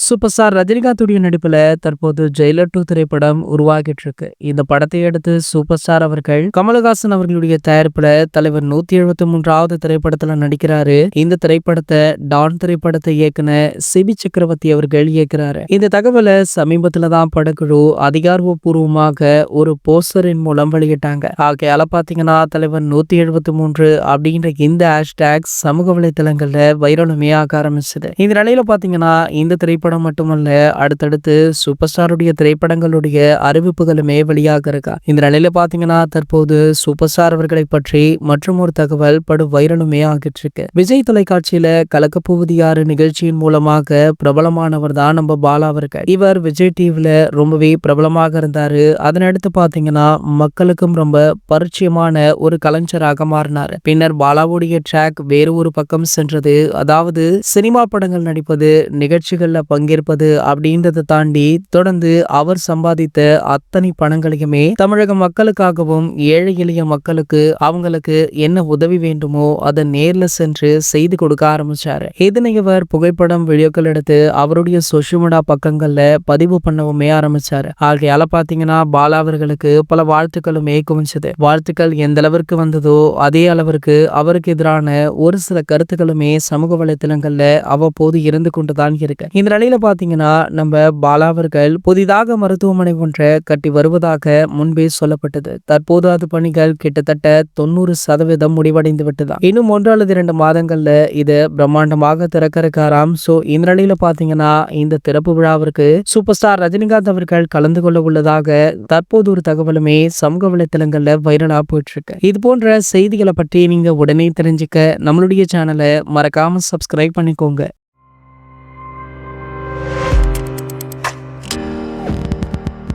Super star ரஜினிகாந்துடைய நடிப்புல தற்போது Jailer 2 திரைப்படம் உருவாகிட்டு இருக்கு. இந்த படத்தை அடுத்து சூப்பர் ஸ்டார் அவர்கள் கமலஹாசன் அவர்களுடைய தயாரிப்புல தலைவர் 173வது திரைப்படத்துல நடிக்கிறாரு. இந்த திரைப்படத்தை டான் திரைப்படத்தை இயக்குன சிபி சக்கரவர்த்தி அவர்கள் இயக்குறாரு. இந்த தகவலை சமீபத்துல தான் படக்குழு அதிகாரப்பூர்வமாக ஒரு போஸ்டரின் மூலம் வெளியிட்டாங்க. ஆகையால பாத்தீங்கன்னா தலைவர் 173 அப்படின்ற இந்த ஹேஷ்டேக் சமூக வலைதளங்கள்ல வைரலுமே ஆக ஆரம்பிச்சது. இந்த நிலையில பாத்தீங்கன்னா இந்த திரைப்படம் மட்டுமல்ல, அடுத்தடுத்து சூப்பர் ஸ்டாருடைய திரைப்படங்களுடைய அறிவிப்புகளுமே வெளியாக இருக்கா. இந்த நிலையில பாத்தீங்கன்னா தற்போது சூப்பர் ஸ்டார் அவர்களை பற்றி மற்றும் ஒரு தகவல் படு வைரலுமே ஆகிட்டு இருக்கு. விஜய் தொலைக்காட்சியில கலக்கப்போவது யாரு நிகழ்ச்சியின் மூலமாக பிரபலமானவர் தான் நம்ம பாலா அவர்கள். இவர் விஜய் டிவில ரொம்பவே பிரபலமாக இருந்தாரு. அதனடுத்து பாத்தீங்கன்னா மக்களுக்கும் ரொம்ப பரிச்சயமான ஒரு கலைஞராக மாறினாரு. பின்னர் பாலாவுடைய ட்ராக் வேறு ஒரு பக்கம் சென்றது. அதாவது சினிமா படங்கள் நடிப்பது, நிகழ்ச்சிகள்ல பங்கேற்பது அப்படின்றத தாண்டி தொடர்ந்து அவர் சம்பாதித்த அத்தனை பணங்களையுமே தமிழக மக்களுக்காகவும் ஏழை எளிய மக்களுக்கு அவங்களுக்கு என்ன உதவி வேண்டுமோ அதை நேர்ல சென்று செய்து கொடுக்க ஆரம்பிச்சாரு. இதனை இவர் புகைப்படம் வீடியோக்கள் எடுத்து அவருடைய சோஷியல் மீடியா பக்கங்கள்ல பதிவு பண்ணவுமே ஆரம்பிச்சாரு. ஆகையால பாத்தீங்கன்னா பாலா அவர்களுக்கு பல வாழ்த்துக்களுமே குவிஞ்சது. வாழ்த்துக்கள் எந்த அளவிற்கு வந்ததோ அதே அளவிற்கு அவருக்கு எதிரான ஒரு சில கருத்துக்களுமே சமூக வலைத்தளங்கள்ல அவ்வப்போது இருந்து கொண்டுதான் இருக்கு. இந்த நிலையில பாத்தீங்கன்னா நம்ம பாலா அவர்கள் புதிதாக மருத்துவமனை ஒன்றை கட்டி வருவதாக முன்பே சொல்லப்பட்டது. தற்போது அது பணிகள் கிட்டத்தட்ட 90% முடிவடைந்து விட்டதா. இன்னும் 1 அல்லது 2 மாதங்கள்ல இது பிரம்மாண்டமாக திறக்க இருக்காராம். சோ இந்த நிலையில பாத்தீங்கன்னா இந்த திறப்பு விழாவிற்கு சூப்பர் ஸ்டார் ரஜினிகாந்த் அவர்கள் கலந்து கொள்ள உள்ளதாக தற்போது ஒரு தகவலுமே சமூக வலைத்தளங்கள்ல வைரலா போயிட்டு இருக்கு. இது போன்ற செய்திகளை பற்றி நீங்க உடனே தெரிஞ்சுக்க நம்மளுடைய சேனலை மறக்காம சப்ஸ்கிரைப் பண்ணிக்கோங்க.